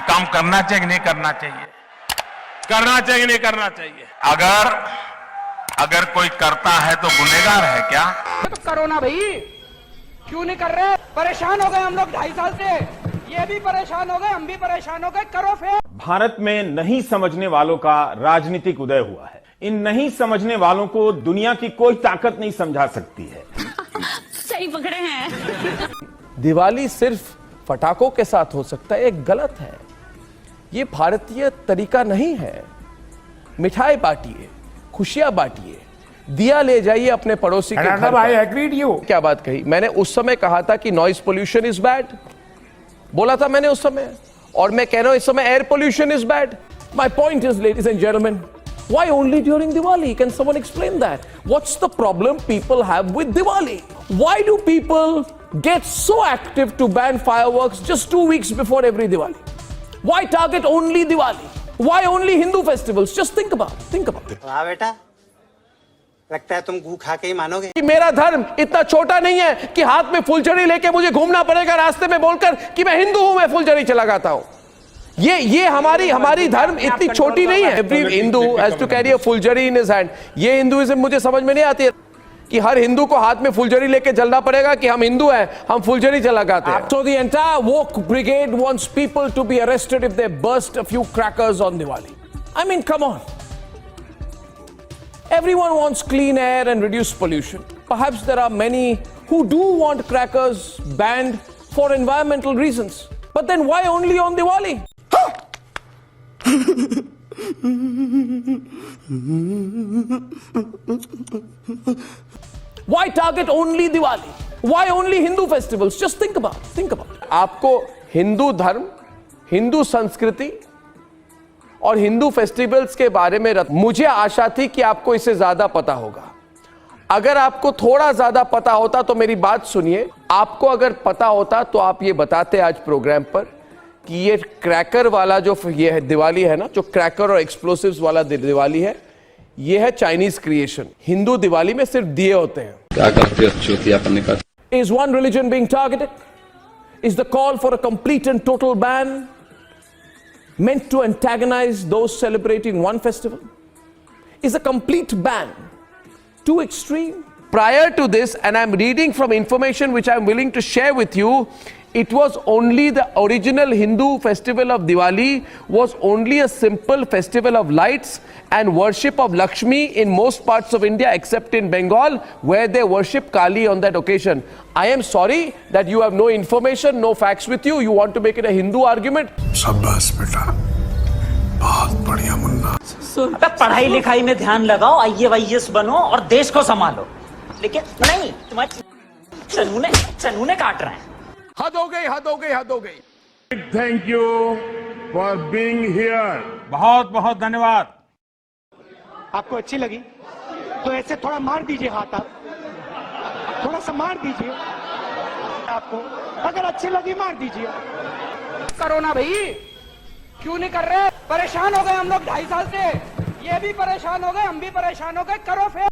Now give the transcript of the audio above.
काम करना चाहिए कि नहीं करना चाहिए? करना चाहिए नहीं करना चाहिए? अगर कोई करता है तो गुनहगार है क्या? तो करो ना भाई, क्यों नहीं कर रहे? परेशान हो गए हम लोग 2.5 साल से, ये भी परेशान हो गए, हम भी परेशान हो गए, करो फिर। भारत में नहीं समझने वालों का राजनीतिक उदय हुआ है। इन नहीं समझने वालों को दुनिया की कोई ताकत नहीं समझा सकती है। सही पकड़े हैं। दिवाली सिर्फ पटाखों के साथ हो सकता है, एक गलत है। ये भारतीय तरीका नहीं है। मिठाई बांटिए, खुशियां बांटिए, दिया ले जाइए अपने पड़ोसी के घर पर। क्या बात कही मैंने? उस समय कहा था कि नॉइज पोल्यूशन इज बैड, बोला था मैंने उस समय, और मैं कह रहा हूं इस समय air pollution is bad. My point is, ladies and gentleman, why only during Diwali? Can someone explain that? What's the problem people have with Diwali? Why do people get so active to ban fireworks just 2 weeks before every Diwali? Why target only Diwali? Why only Hindu festivals? Just think about it. Think about it. वाह बेटा, लगता है तुम गू खा के ही मानोगे। कि मेरा धर्म इतना छोटा नहीं है कि हाथ में फुलझड़ी लेके मुझे घूमना पड़ेगा रास्ते में बोलकर कि मैं हिंदू हूं, मैं फुलझड़ी चलाता हूं। ये हमारी धर्म इतनी छोटी नहीं है। Every Hindu has to carry a phuljhari in his hand. ये हिंदुइज्म मुझे समझ में नहीं आती है कि हर हिंदू को हाथ में फुलझड़ी लेके चलना पड़ेगा कि हम हिंदू हैं, हम फुलझड़ी चलाते हैं। So the entire woke brigade wants people to be arrested if they burst a few crackers on Diwali. I mean, come on. Everyone wants clean air and reduced pollution. Perhaps there are many who do want crackers banned for environmental reasons. But then why only on Diwali? Why target only Diwali? Why only Hindu festivals? Just think about it. Think about it. आपको हिंदू धर्म, हिंदू संस्कृति और Hindu festivals के बारे में मुझे आशा थी कि आपको इससे ज्यादा पता होगा। अगर आपको थोड़ा ज्यादा पता होता तो मेरी बात सुनिए। आपको अगर पता होता तो आप ये बताते आज प्रोग्राम पर कि ये क्रैकर वाला जो ये है दिवाली है ना, जो क्रैकर और एक्सप्लोसिव्स वाला दिवाली है, ये है चाइनीज क्रिएशन। हिंदू दिवाली में सिर्फ दिए होते हैं। क्या करते हो चौथियापन का? Is one religion being targeted? Is the call for a complete and total ban meant to antagonize those celebrating one festival? Is a complete ban too extreme? Prior to this, and I'm reading from information which I'm willing to share with you, it was only the original Hindu festival of Diwali was only a simple festival of lights and worship of Lakshmi in most parts of India except in Bengal where they worship Kali on that occasion. I am sorry that you have no information, no facts with you. You want to make it a Hindu argument? शाबाश बेटा, बहुत बढ़िया मुन्ना। अबे पढ़ाई लिखाई में ध्यान लगाओ, IAS बनो और देश को संभालो। लेकिन नहीं, तुम्हारे चनूने काट रहे हैं। हद हो गई, हद हो गई, हद हो गई। Thank you for being here. बहुत बहुत धन्यवाद। आपको अच्छी लगी तो ऐसे थोड़ा मार दीजिए हाथ, आप थोड़ा सा मार दीजिए। आपको अगर अच्छी लगी मार दीजिए। करो ना भाई, क्यों नहीं कर रहे? परेशान हो गए हम लोग 2.5 साल से, ये भी परेशान हो गए, हम भी परेशान हो गए, करो फिर।